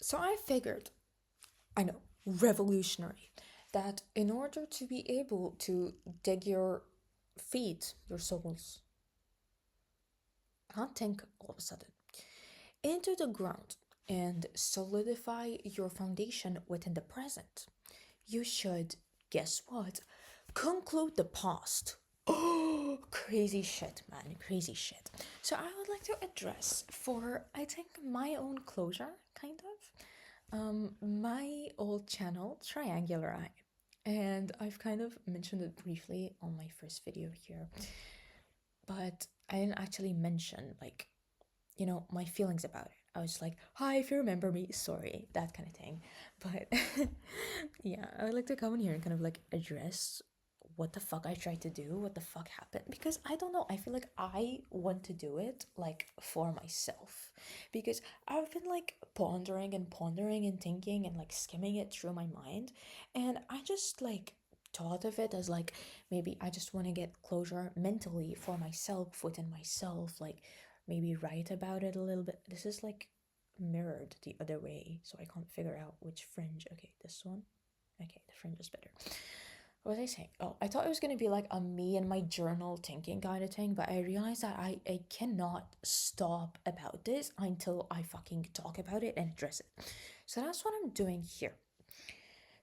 So I figured, I know, revolutionary, that in order to be able to dig your feet, your soles, I can't think all of a sudden, into the ground and solidify your foundation within the present, you should, guess what? Conclude the past. Oh, crazy shit, man, crazy shit. So I would like to address, for I think my own closure, kind of, my old channel, Triangular Eye. And I've kind of mentioned it briefly on my first video here, but I didn't actually mention, like, my feelings about it. I was like, hi, if you remember me, sorry, that kind of thing. But yeah, I would like to come in here and kind of like address what the fuck I tried to do, what the fuck happened. Because I don't know, I feel like I want to do it like for myself. Because I've been like pondering and thinking and like skimming it through my mind. And I just like thought of it as like maybe I just want to get closure mentally for myself, within myself, like maybe write about it a little bit. This is like mirrored the other way, so I can't figure out which fringe. Okay, this one. Okay, the fringe is better. What was I saying? Oh, I thought it was gonna be like a me and my journal thinking kind of thing, but I realized that I cannot stop about this until I fucking talk about it and address it. So that's what I'm doing here.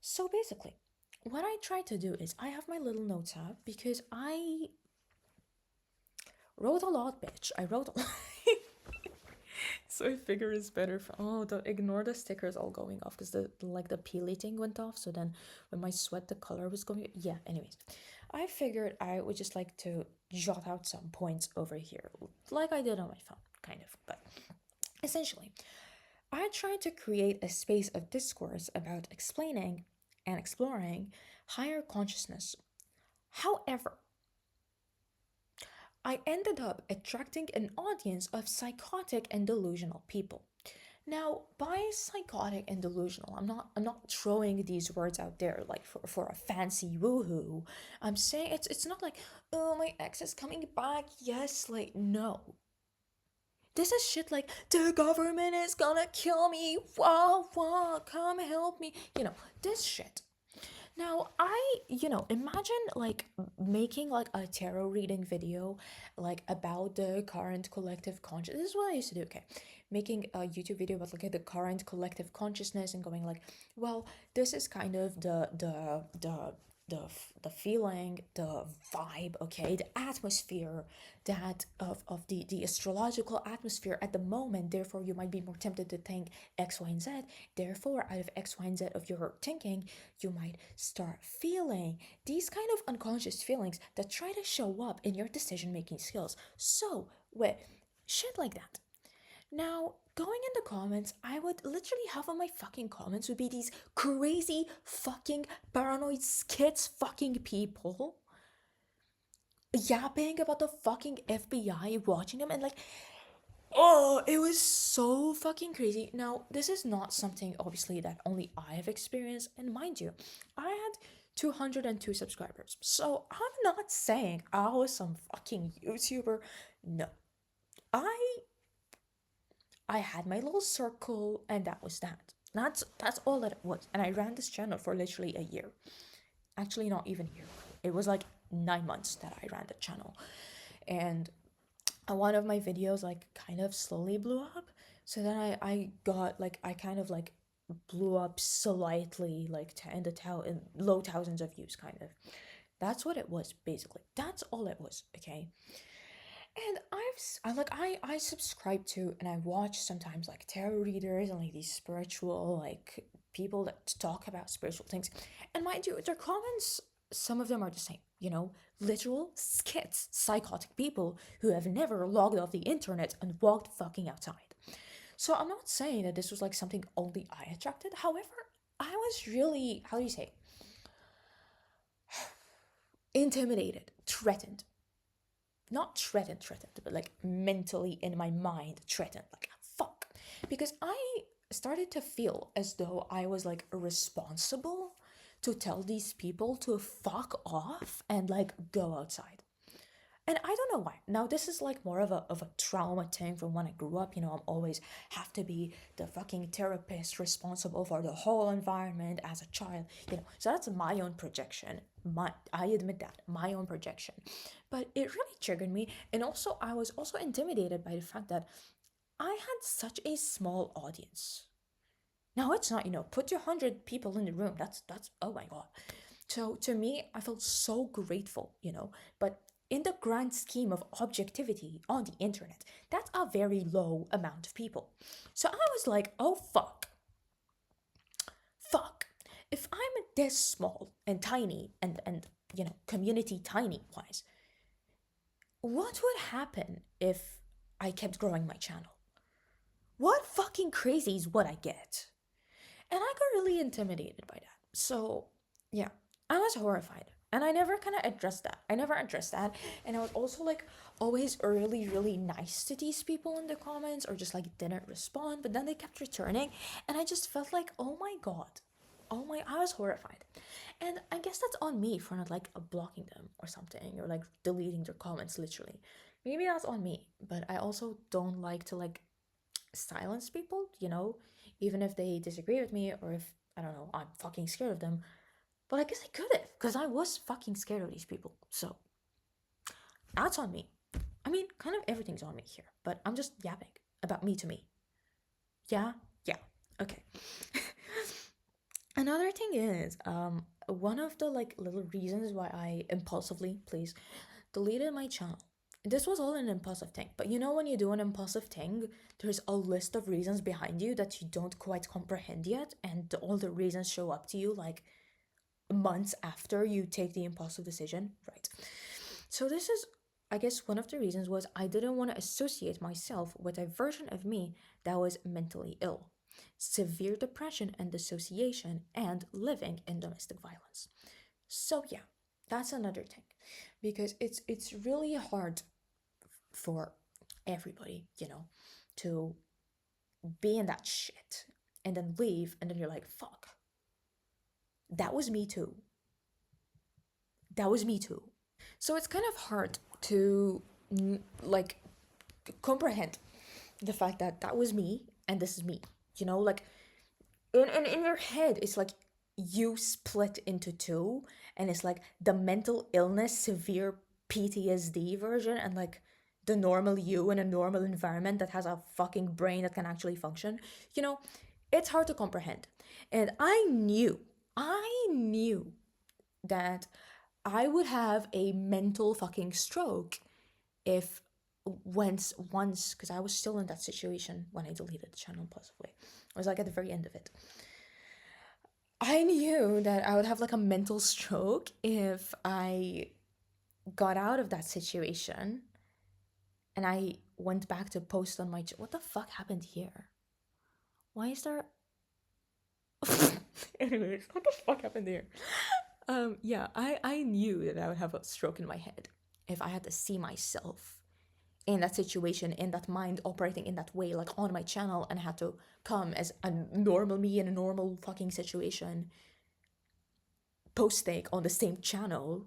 So basically, what I try to do is I have my little notes app because I wrote a lot, bitch. I wrote a lot. So I figure it's better for, ignore the stickers all going off because the peely thing went off. So then when my sweat, the color was going, yeah, anyways. I figured I would just like to jot out some points over here, like I did on my phone, kind of. But essentially, I tried to create a space of discourse about explaining and exploring higher consciousness. However, I ended up attracting an audience of psychotic and delusional people. Now, by psychotic and delusional, I'm not throwing these words out there like for a fancy woohoo. I'm saying it's not like, oh, my ex is coming back. Yes, like no. This is shit like the government is gonna kill me. Wow, wow, come help me. This shit. Now, imagine like making like a tarot reading video like about the current collective consciousness. This is what I used to do, okay? Making a YouTube video about like the current collective consciousness and going like, well, this is kind of the feeling, the vibe, okay, the atmosphere that of the astrological atmosphere at the moment. Therefore, you might be more tempted to think X, Y, and Z. Therefore, out of X, Y, and Z of your thinking, you might start feeling these kind of unconscious feelings that try to show up in your decision making skills. So, with shit like that. Now, going in the comments, I would literally half of my fucking comments would be these crazy fucking paranoid skits fucking people yapping about the fucking FBI watching them and like, oh, it was so fucking crazy. Now, this is not something obviously that only I have experienced, and mind you, I had 202 subscribers. So I'm not saying I was some fucking YouTuber. No. I I had my little circle and that was that. That's all that it was. And I ran this channel for literally a year. Actually not even a year. It was like 9 months that I ran the channel. And one of my videos like kind of slowly blew up. So then I got like I kind of like blew up slightly like in low thousands of views kind of. That's what it was basically. That's all it was, okay? And I subscribe to and I watch sometimes like tarot readers and like these spiritual like people that talk about spiritual things. And mind you, their comments, some of them are the same, literal skits, psychotic people who have never logged off the internet and walked fucking outside. So I'm not saying that this was like something only I attracted. However, I was really, how do you say, intimidated, threatened, not threatened, but like mentally in my mind threatened, like fuck, because I started to feel as though I was like responsible to tell these people to fuck off and like go outside. And I don't know why. Now this is like more of a trauma thing from when I grew up. I'm always have to be the fucking therapist responsible for the whole environment as a child. So that's my own projection. I admit that my own projection, but it really triggered me. And also, I was also intimidated by the fact that I had such a small audience. Now it's not, put 200 people in the room. That's oh my god. So to me, I felt so grateful. But in the grand scheme of objectivity on the internet, that's a very low amount of people. So I was like, oh fuck. If I'm this small and tiny and community tiny wise, what would happen if I kept growing my channel? What fucking crazies would I get? And I got really intimidated by that. So, yeah, I was horrified. And I never kind of addressed that. I never addressed that. And I was also like always really, really nice to these people in the comments or just like didn't respond. But then they kept returning. And I just felt like, oh my God. I was horrified. And I guess that's on me for not like blocking them or something or like deleting their comments literally. Maybe that's on me. But I also don't like to like silence people, even if they disagree with me or if, I don't know, I'm fucking scared of them. But I guess I could have, because I was fucking scared of these people. So that's on me. I mean, kind of everything's on me here, but I'm just yapping about me to me. Yeah? Yeah. Okay. Another thing is, one of the like little reasons why I impulsively, please, deleted my channel. This was all an impulsive thing, but when you do an impulsive thing, there's a list of reasons behind you that you don't quite comprehend yet, and all the reasons show up to you like months after you take the impulsive decision, right? So this is, I guess, one of the reasons was I didn't want to associate myself with a version of me that was mentally ill, severe depression and dissociation, and living in domestic violence. So yeah, that's another thing, because it's really hard for everybody, to be in that shit and then leave, and then you're like, fuck, that was me too. That was me too. So it's kind of hard to like comprehend the fact that that was me and this is me. Like in your head, it's like you split into two, and it's like the mental illness, severe PTSD version, and like the normal you in a normal environment that has a fucking brain that can actually function. You know, it's hard to comprehend. And I knew that I would have a mental fucking stroke if once because I was still in that situation when I deleted the channel impulsively. I was like at the very end of it. I knew that I would have like a mental stroke if I got out of that situation and I went back to post on my what the fuck happened here? Why is there anyways, what the fuck happened here? Yeah, I knew that I would have a stroke in my head if I had to see myself in that situation, in that mind operating in that way, like on my channel, and I had to come as a normal me in a normal fucking situation, posting on the same channel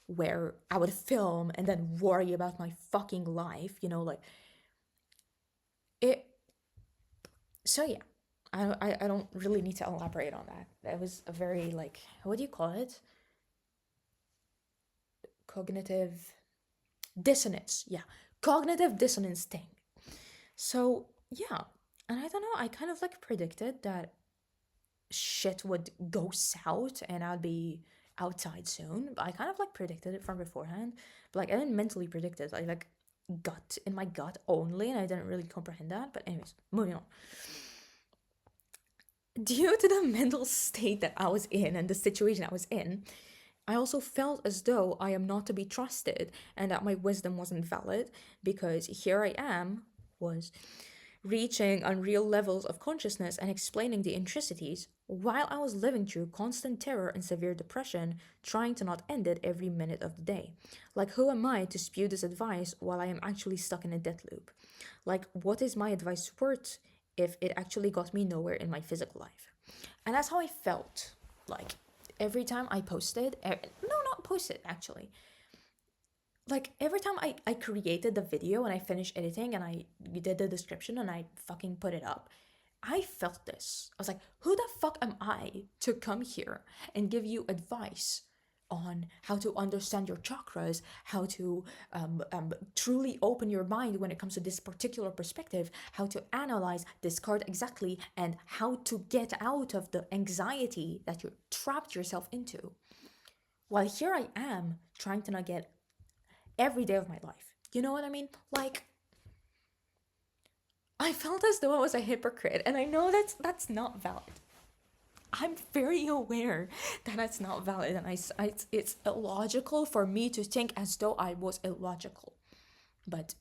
where I would film and then worry about my fucking life, like it. So yeah, I don't really need to elaborate on that. That was a very like, what do you call it? Cognitive dissonance. Yeah, cognitive dissonance thing. So yeah, and I don't know. I kind of like predicted that shit would go south and I'd be outside soon. But I kind of like predicted it from beforehand. But like I didn't mentally predict it. I like gut in my gut only, and I didn't really comprehend that. But anyways, moving on. Due to the mental state that I was in and the situation I was in, I also felt as though I am not to be trusted and that my wisdom wasn't valid because here I am was reaching unreal levels of consciousness and explaining the intricacies while I was living through constant terror and severe depression, trying to not end it every minute of the day. Like, who am I to spew this advice while I am actually stuck in a death loop? Like, what is my advice worth if it actually got me nowhere in my physical life? And that's how I felt. Like, every time I posted, no, not posted actually. like every time I created the video and I finished editing and I did the description and I fucking put it up, I felt this. I was like, who the fuck am I to come here and give you advice on how to understand your chakras, how to truly open your mind when it comes to this particular perspective, how to analyze this card exactly, and how to get out of the anxiety that you trapped yourself into. While here I am trying to not get every day of my life. You know what I mean? Like, I felt as though I was a hypocrite, and I know that's not valid. I'm very aware that it's not valid, and it's illogical for me to think as though I was illogical. But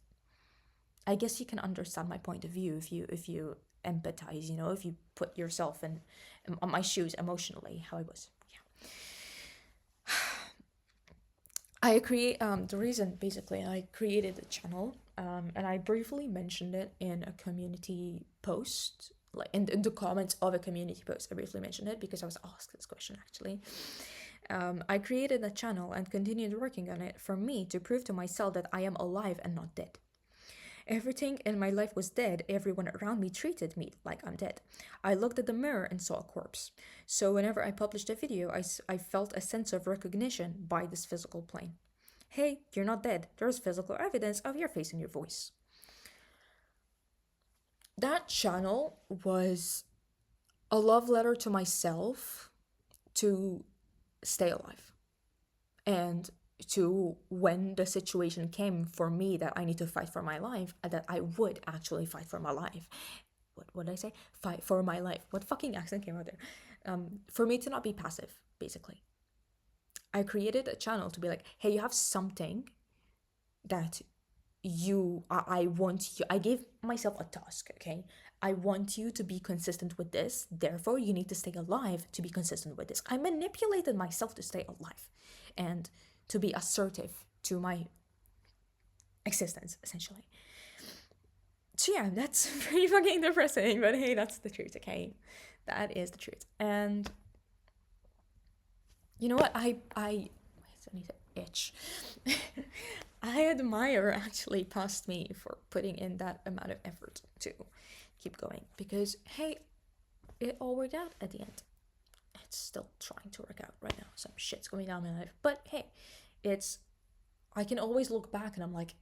I guess you can understand my point of view if you empathize, if you put yourself in on my shoes emotionally, how I was. Yeah. I create the reason basically I created a channel, and I briefly mentioned it in a community post, like in the comments of a community post. I briefly mentioned it because I was asked this question actually. I created a channel and continued working on it for me to prove to myself that I am alive and not dead. Everything in my life was dead. Everyone around me treated me like I'm dead. I looked at the mirror and saw a corpse. So whenever I published a video, I felt a sense of recognition by this physical plane. Hey, you're not dead. There's physical evidence of your face and your voice. That channel was a love letter to myself to stay alive. And to when the situation came for me that I need to fight for my life, that I would actually fight for my life. What did I say? Fight for my life. What fucking accent came out there? For me to not be passive, basically. I created a channel to be like, hey, you have something that I want you, I gave myself a task, okay? I want you to be consistent with this, therefore you need to stay alive to be consistent with this. I manipulated myself to stay alive and to be assertive to my existence, essentially. So yeah, that's pretty fucking depressing, but hey, that's the truth, okay? That is the truth. And you know what? I need to itch. I admire actually past me for putting in that amount of effort to keep going, because hey, it all worked out at the end. It's still trying to work out right now. Some shit's going down in my life, but hey, I can always look back and I'm like,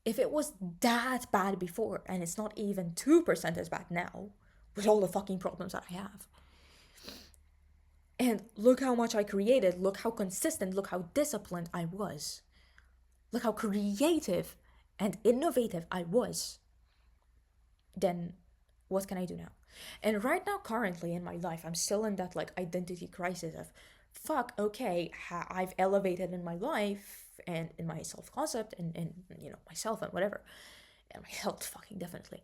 if it was that bad before and it's not even 2% as bad now with all the fucking problems that I have, and look how much I created, look how consistent, look how disciplined I was, look how creative and innovative I was, then what can I do now? And right now, currently in my life, I'm still in that like identity crisis of, fuck, okay, I've elevated in my life and in my self-concept and myself and whatever, and my health, fucking definitely.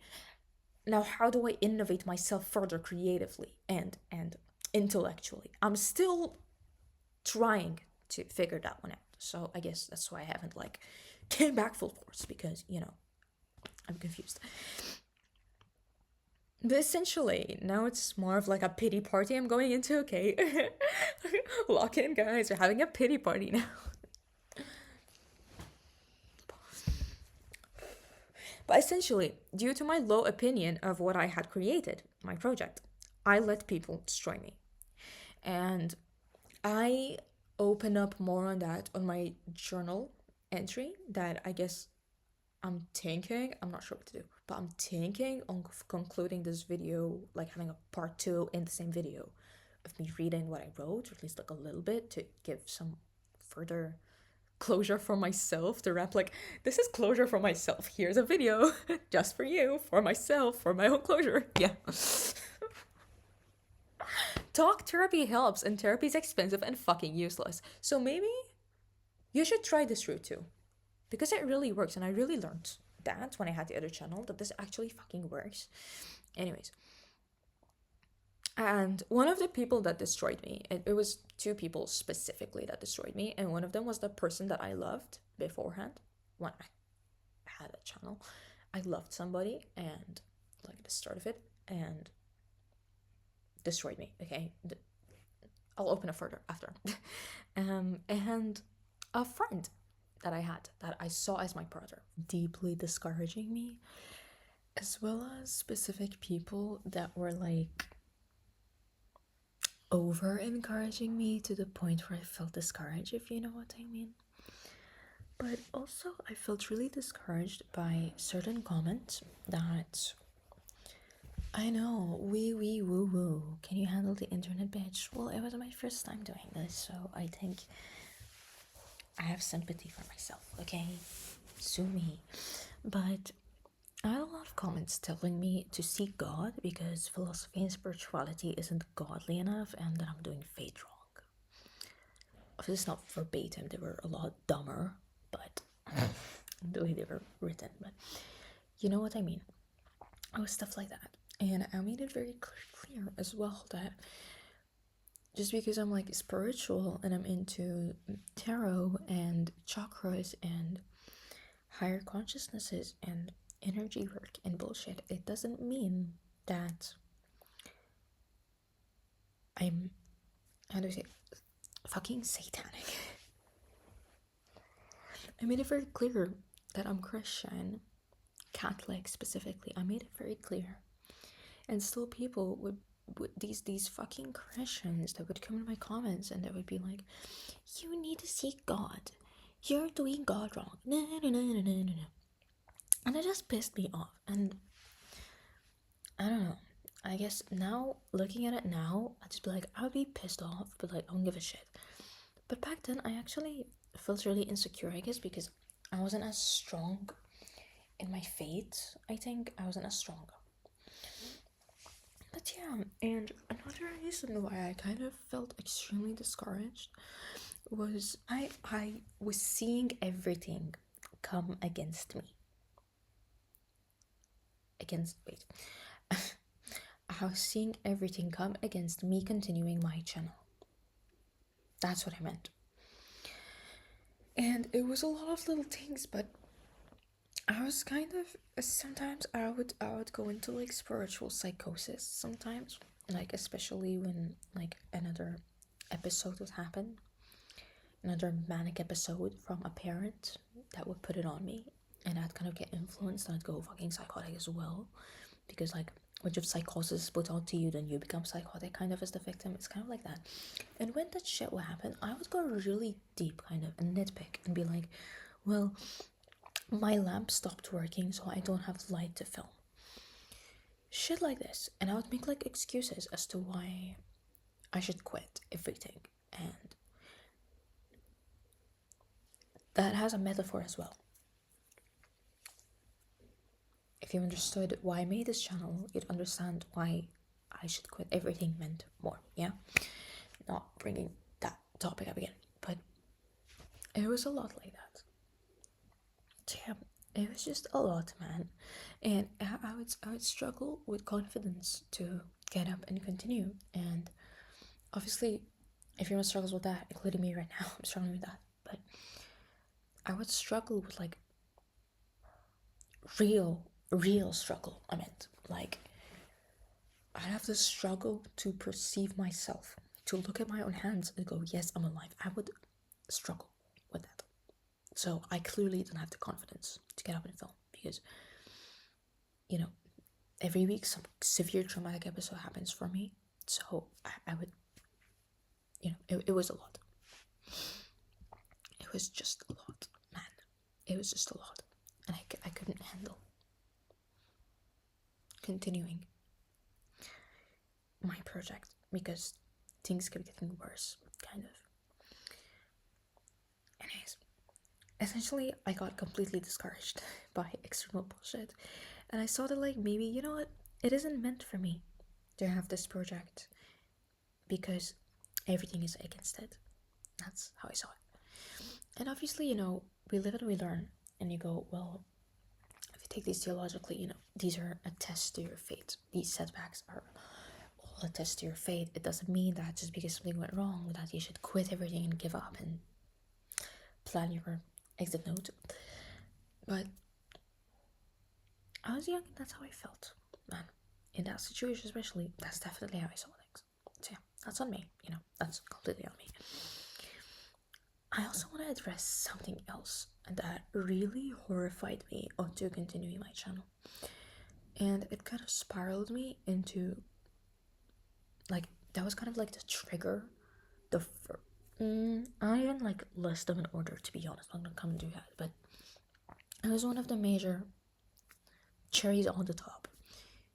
Now, how do I innovate myself further creatively and intellectually? I'm still trying to figure that one out. So I guess that's why I haven't like came back full force, because I'm confused. But essentially, now it's more of like a pity party I'm going into, okay? Lock in, guys. We're having a pity party now. But essentially, due to my low opinion of what I had created, my project, I let people destroy me. And I open up more on that on my journal entry that I guess I'm not sure what to do, but I'm thinking on concluding this video, like having a part 2 in the same video of me reading what I wrote, or at least like a little bit, to give some further closure for myself, to wrap like, this is closure for myself. Here's a video just for you, for myself, for my own closure. Yeah. Talk therapy helps, and therapy is expensive and fucking useless. So maybe you should try this route too, because it really works, and I really learned that when I had the other channel, that this actually fucking works. Anyways, and one of the people that destroyed me, it was 2 people specifically that destroyed me, and one of them was the person that I loved beforehand when I had a channel. I loved somebody, and like at the start of it, and destroyed me. Okay, I'll open it further after. And a friend that I had, that I saw as my brother, deeply discouraging me, as well as specific people that were like over encouraging me to the point where I felt discouraged, if you know what I mean. But also, I felt really discouraged by certain comments that I know, wee woo woo. Can you handle the internet, bitch? Well, it was my first time doing this, so I think I have sympathy for myself, okay? Sue me. But I had a lot of comments telling me to seek God because philosophy and spirituality isn't godly enough and that I'm doing fate wrong. This is not verbatim, they were a lot dumber, but the way they were written, but you know what I mean. It was stuff like that. And I made it very clear as well that just because I'm like spiritual and I'm into tarot and chakras and higher consciousnesses and energy work and bullshit, it doesn't mean that I'm, how do I say, fucking satanic. I made it very clear that I'm Christian, Catholic specifically. I made it very clear. And still people would these fucking Christians that would come in my comments and they would be like, you need to seek God. You're doing God wrong. No. And it just pissed me off. And I don't know. I guess now, looking at it now, I'd just be like, I would be pissed off, but like, I don't give a shit. But back then, I actually felt really insecure, I guess, because I wasn't as strong in my faith. I think I wasn't as strong. But yeah, and another reason why I kind of felt extremely discouraged was I was seeing everything come against me. Wait. I was seeing everything come against me continuing my channel. That's what I meant. And it was a lot of little things, but I was kind of, sometimes I would go into like spiritual psychosis sometimes, like especially when like another episode would happen, another manic episode from a parent that would put it on me, and I'd kind of get influenced and I'd go fucking psychotic as well, because like which of psychosis is put onto you, then you become psychotic kind of as the victim. It's kind of like that. And when that shit would happen, I would go really deep kind of and nitpick and be like, well, my lamp stopped working so I don't have light to film. Shit like this. And I would make like excuses as to why I should quit everything. And that has a metaphor as well. If you understood why I made this channel, you'd understand why I should quit everything meant more, yeah? Not bringing that topic up again, but it was a lot like that. Yeah, it was just a lot, man. And I would struggle with confidence to get up and continue. And obviously, everyone struggles with that, including me right now. I'm struggling with that. But I would struggle with like real struggle. I meant like I'd have to struggle to perceive myself, to look at my own hands and go, yes, I'm alive. I would struggle with that. So I clearly didn't have the confidence to get up and film because, you know, every week some severe traumatic episode happens for me. So I would, you know, it was a lot. It was just a lot, man. It was just a lot. And I couldn't handle continuing my project because things kept getting worse, kind of. Anyways, essentially, I got completely discouraged by external bullshit, and I saw that, like, maybe, you know what, it isn't meant for me to have this project because everything is against it. That's how I saw it. And obviously, you know, we live and we learn, and you go, well, if you take these theologically, you know, these are a test to your faith. These setbacks are all a test to your faith. It doesn't mean that just because something went wrong that you should quit everything and give up and plan your exit note. But I was young and that's how I felt, man. In that situation especially, that's definitely how I saw things. So yeah, that's on me, you know, that's completely on me. I also want to address something else that really horrified me onto continuing my channel. And it kind of spiraled me into, like, that was kind of like the trigger. I even like list them in order, to be honest. I'm not gonna come and do that, but it was one of the major cherries on the top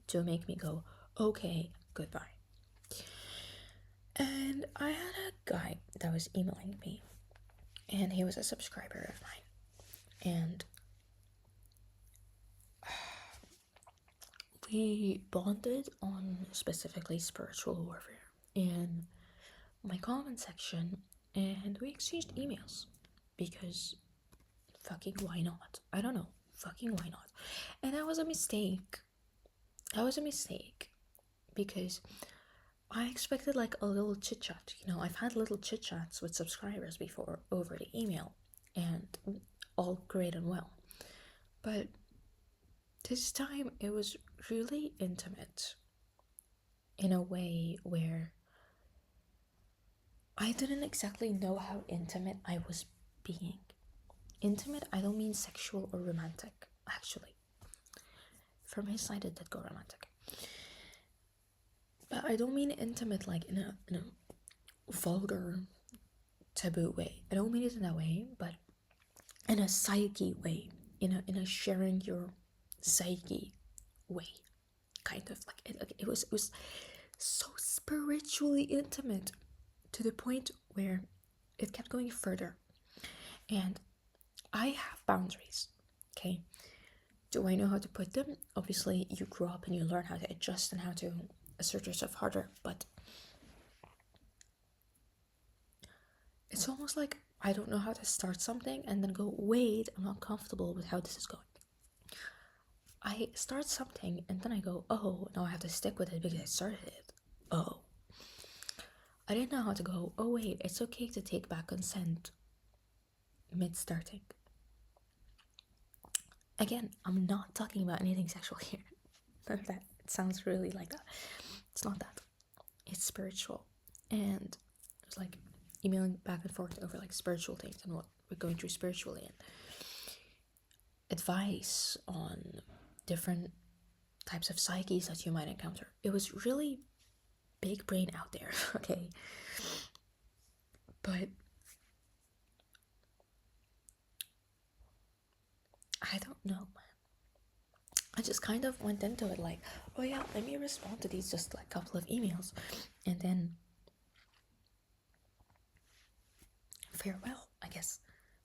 to make me go, okay, goodbye. And I had a guy that was emailing me, and he was a subscriber of mine, and we bonded on specifically spiritual warfare in my comment section, and we exchanged emails because fucking why not? I don't know, fucking why not? And that was a mistake. That was a mistake because I expected like a little chit chat. You know, I've had little chit chats with subscribers before over the email, and all great and well. But this time it was really intimate in a way where I didn't exactly know how intimate I was being. Intimate, I don't mean sexual or romantic, actually. From his side, it did go romantic. But I don't mean intimate like in a vulgar, taboo way. I don't mean it in that way, but in a psyche way, in a sharing your psyche way, kind of like it was so spiritually intimate to the point where it kept going further. And I have boundaries, okay? Do I know how to put them? Obviously, you grow up and you learn how to adjust and how to assert yourself harder, but it's almost like I don't know how to start something and then go, wait, I'm not comfortable with how this is going. I start something and then I go, oh, now I have to stick with it because I started it. Oh. I didn't know how to go, oh, wait, it's okay to take back consent mid starting. Again, I'm not talking about anything sexual here. None of that. It sounds really like that. It's not that. It's spiritual. And it's like emailing back and forth over like spiritual things and what we're going through spiritually, and advice on different types of psyches that you might encounter. It was really big brain out there, okay? But I don't know. I just kind of went into it like, oh yeah, let me respond to these just like couple of emails, and then farewell, I guess.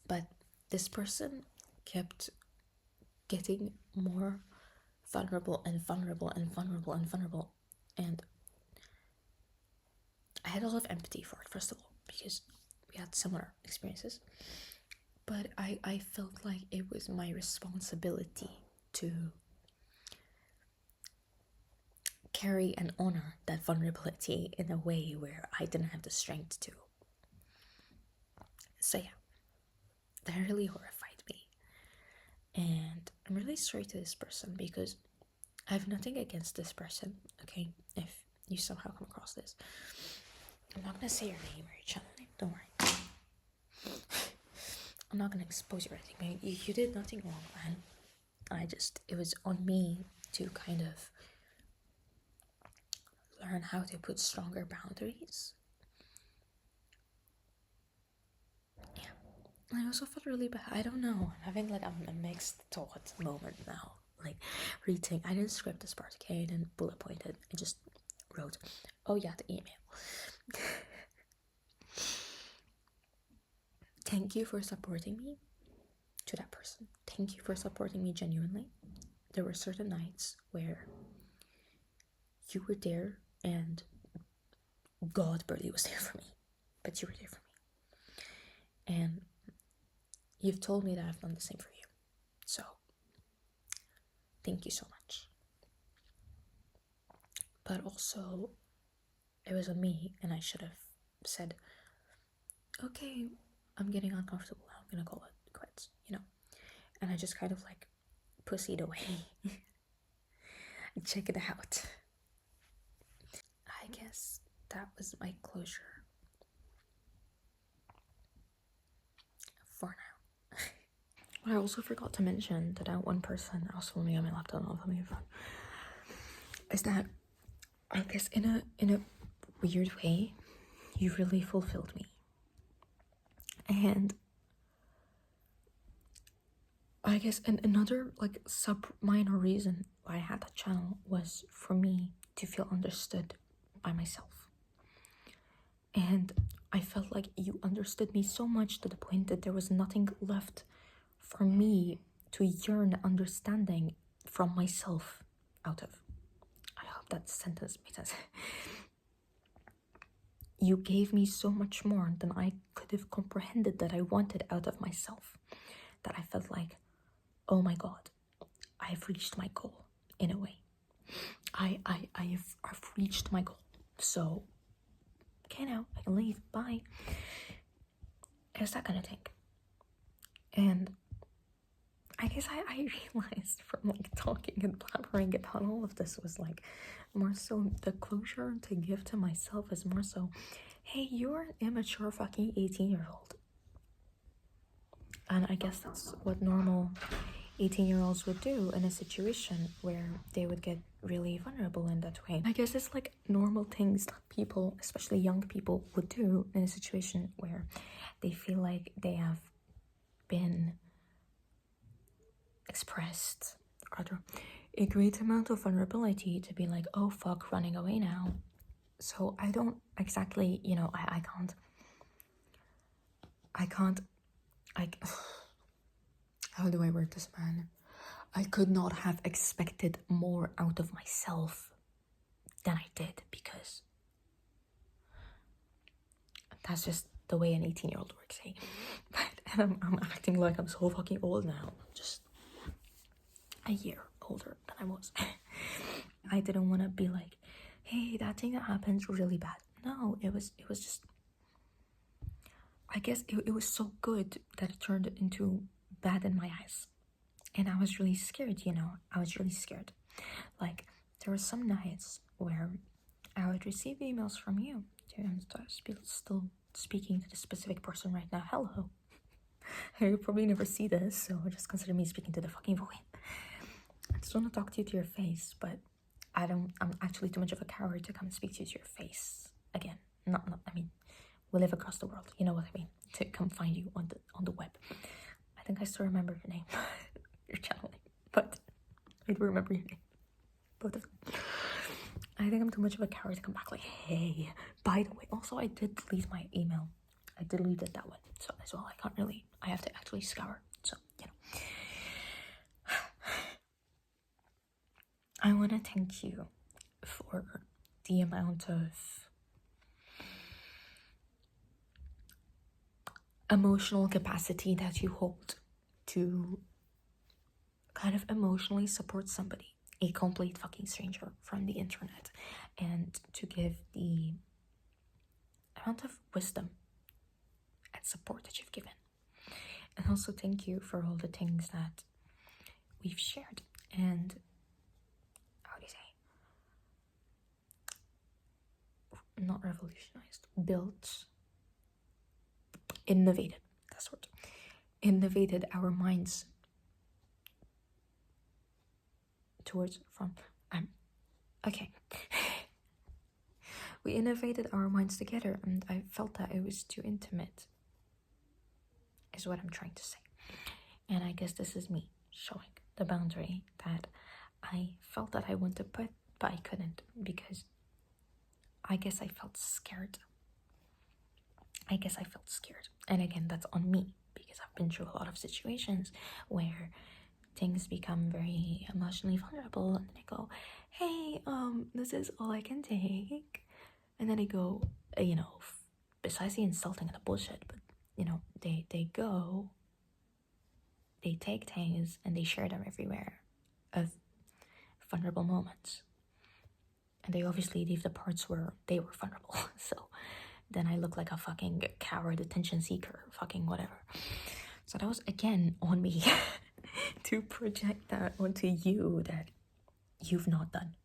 But this person kept getting more vulnerable and vulnerable and vulnerable and vulnerable, and I had a lot of empathy for it, first of all, because we had similar experiences. But I felt like it was my responsibility to carry and honor that vulnerability in a way where I didn't have the strength to. So yeah, that really horrified me. And I'm really sorry to this person because I have nothing against this person, okay? If you somehow come across this, I'm not gonna say your name or your channel name, don't worry. I'm not gonna expose you or anything. You did nothing wrong, man. It was on me to kind of learn how to put stronger boundaries. Yeah. I also felt really bad. I don't know. I'm having like a mixed thought moment now. Like reading. I didn't script this part, okay? I didn't bullet point it. I just wrote, oh yeah, the email. Thank you for supporting me. To that person, thank you for supporting me genuinely. There were certain nights where you were there and God barely was there for me, but you were there for me. And you've told me that I've done the same for you. So, thank you so much. But also, it was on me, and I should have said, okay, I'm getting uncomfortable. I'm gonna call it quits, you know? And I just kind of like pussied away. Check it out. I guess that was my closure. for now. But I also forgot to mention that one person asked for me on my laptop, not on my phone, is that I guess in a weird way, you really fulfilled me. And I guess another like minor reason why I had that channel was for me to feel understood by myself. And I felt like you understood me so much to the point that there was nothing left for me to yearn understanding from myself out of. I hope that sentence made sense. You gave me so much more than I could have comprehended that I wanted out of myself, that I felt like, oh my god, I've reached my goal in a way. I've reached my goal. So, okay, now I can leave. Bye. It's that kind of thing. And I guess I realized from like talking and blabbering about all of this was like more so the closure to give to myself is more so, hey, you're an immature fucking 18-year-old. And I guess that's what normal 18-year-olds would do in a situation where they would get really vulnerable in that way. I guess it's like normal things that people, especially young people, would do in a situation where they feel like they have been expressed rather a great amount of vulnerability to be like, oh fuck, running away now. So I don't exactly, I can't how do I word this, man? I could not have expected more out of myself than I did, because that's just the way an 18-year-old works, hey? But I'm acting like I'm so fucking old now. Just a year older than I was. I didn't want to be like, hey, that thing that happened really bad. No, it was just, I guess it was so good that it turned into bad in my eyes. And I was really scared, I was really scared. Like, there were some nights where I would receive emails from you. I'm still speaking to the specific person right now. Hello. You'll probably never see this, so just consider me speaking to the fucking void. I just want to talk to you to your face, but I'm actually too much of a coward to come and speak to you to your face again. I mean, we live across the world, you know what I mean, to come find you on the web. I think I still remember your name, your channel name, but I do remember your name, both of them. I think I'm too much of a coward to come back like, hey, by the way, also I did delete my email. I deleted that one, so as well, I have to actually scour, so, I want to thank you for the amount of emotional capacity that you hold to kind of emotionally support somebody, a complete fucking stranger from the internet, and to give the amount of wisdom and support that you've given. And also thank you for all the things that we've shared and, how do you say, not revolutionized, built, innovated, that's the word, innovated our minds towards, from, okay. We innovated our minds together, and I felt that it was too intimate, is what I'm trying to say. And I guess this is me showing the boundary that I felt that I wanted to put, but I couldn't, because I guess I felt scared. And again, that's on me, because I've been through a lot of situations where things become very emotionally vulnerable, and then I go, hey, this is all I can take. And then I go, besides the insulting and the bullshit, but, they take things and they share them everywhere of vulnerable moments. And they obviously leave the parts where they were vulnerable. So then I look like a fucking coward, attention seeker, fucking whatever. So that was again on me to project that onto you that you've not done.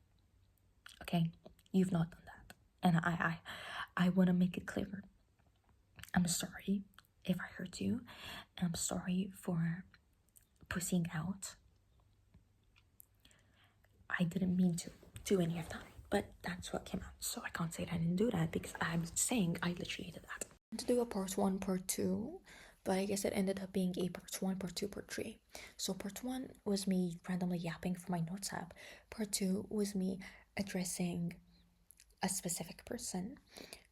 Okay? You've not done that. And I want to make it clear. I'm sorry If I hurt you, I'm sorry for pussing out. I didn't mean to do any of that, but that's what came out. So I can't say that I didn't do that because I'm saying I literally did that. To do a part 1, part 2, but I guess it ended up being a part 1, part 2, part 3. So part 1 was me randomly yapping for my notes app. Part 2 was me addressing a specific person.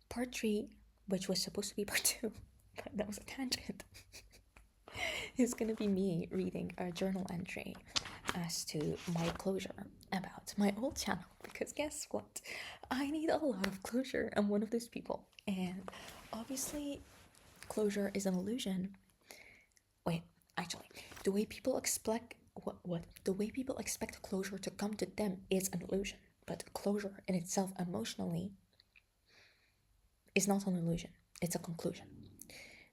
Part 3, which was supposed to be part 2, but that was a tangent, is gonna be me reading a journal entry as to my closure about my old channel, because guess what? I need a lot of closure. I'm one of those people, and obviously closure is an illusion. Wait, actually, the way people expect the way people expect closure to come to them is an illusion, but closure in itself emotionally is not an illusion, it's a conclusion.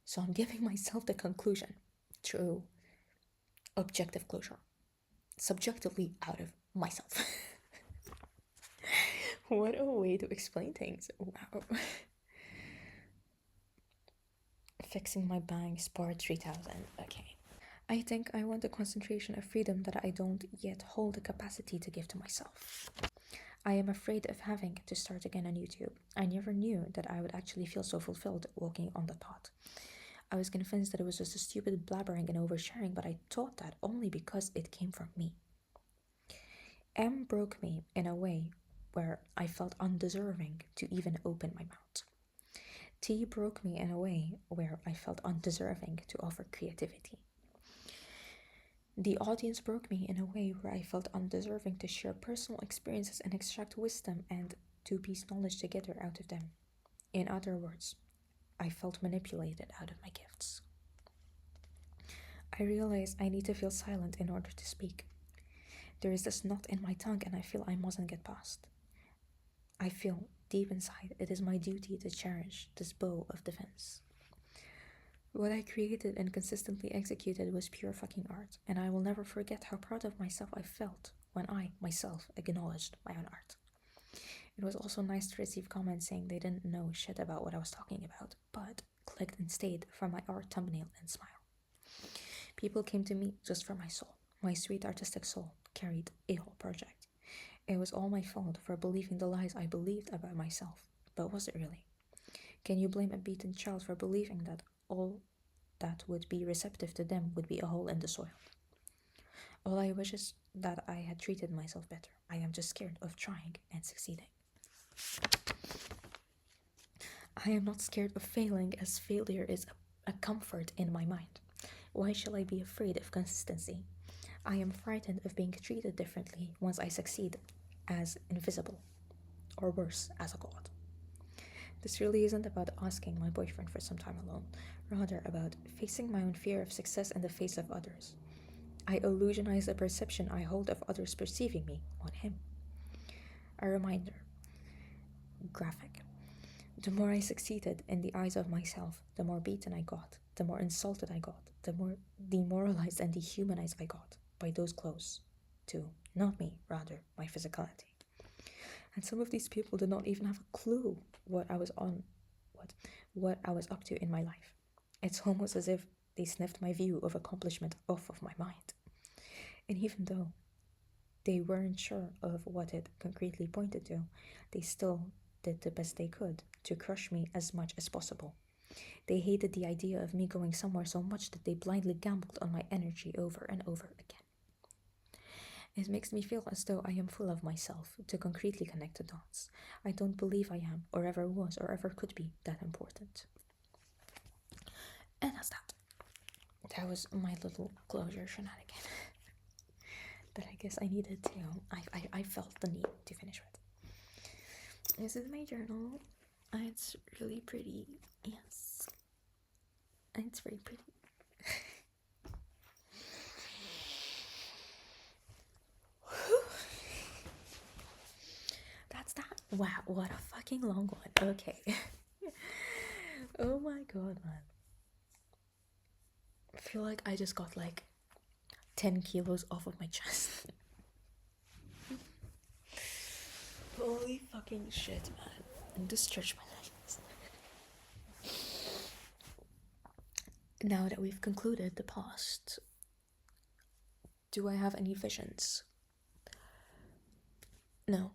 So I'm giving myself the conclusion through objective closure, subjectively out of myself. What a way to explain things. Wow. Fixing my bangs, part 3000. Okay. I think I want a concentration of freedom that I don't yet hold the capacity to give to myself. I am afraid of having to start again on YouTube. I never knew that I would actually feel so fulfilled walking on the thought. I was convinced that it was just a stupid blabbering and oversharing, but I thought that only because it came from me. M broke me in a way where I felt undeserving to even open my mouth. T broke me in a way where I felt undeserving to offer creativity. The audience broke me in a way where I felt undeserving to share personal experiences and extract wisdom and to piece knowledge together out of them. In other words, I felt manipulated out of my gifts. I realize I need to feel silent in order to speak. There is this knot in my tongue and I feel I mustn't get past. I feel deep inside it is my duty to cherish this bow of defense. What I created and consistently executed was pure fucking art, and I will never forget how proud of myself I felt when I, myself, acknowledged my own art. It was also nice to receive comments saying they didn't know shit about what I was talking about, but clicked and stayed for my art thumbnail and smile. People came to me just for my soul. My sweet artistic soul carried a whole project. It was all my fault for believing the lies I believed about myself, but was it really? Can you blame a beaten child for believing that all that would be receptive to them would be a hole in the soil? All I wish is that I had treated myself better. I am just scared of trying and succeeding. I am not scared of failing, as failure is a comfort in my mind. Why shall I be afraid of consistency? I am frightened of being treated differently once I succeed, as invisible, or worse, as a god. This really isn't about asking my boyfriend for some time alone, rather about facing my own fear of success in the face of others. I illusionize the perception I hold of others perceiving me on him. A reminder. Graphic. The more I succeeded in the eyes of myself, the more beaten I got, the more insulted I got, the more demoralized and dehumanized I got by those close to, not me, rather, my physicality. And some of these people did not even have a clue what I was up to in my life. It's almost as if they sniffed my view of accomplishment off of my mind. And even though they weren't sure of what it concretely pointed to, they still did the best they could to crush me as much as possible. They hated the idea of me going somewhere so much that they blindly gambled on my energy over and over again. It makes me feel as though I am full of myself to concretely connect the dots. I don't believe I am, or ever was, or ever could be that important. And that's that. That was my little closure shenanigan that I guess I needed to. I felt the need to finish with. This is my journal. It's really pretty. Yes. It's very pretty. That's that. Wow, what a fucking long one. Okay. Oh my god, man. I feel like I just got like 10 kilos off of my chest. Holy fucking shit, man. And just stretch my legs. Now that we've concluded the past, do I have any visions? No.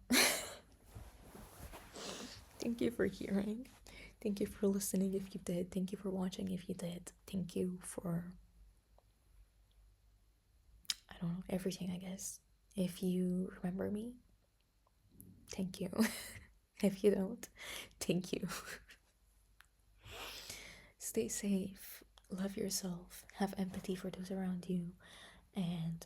Thank you for hearing. Thank you for listening if you did. Thank you for watching if you did. Thank you for, I don't know, everything, I guess. If you remember me, thank you. If you don't, thank you. Stay safe, love yourself, have empathy for those around you, and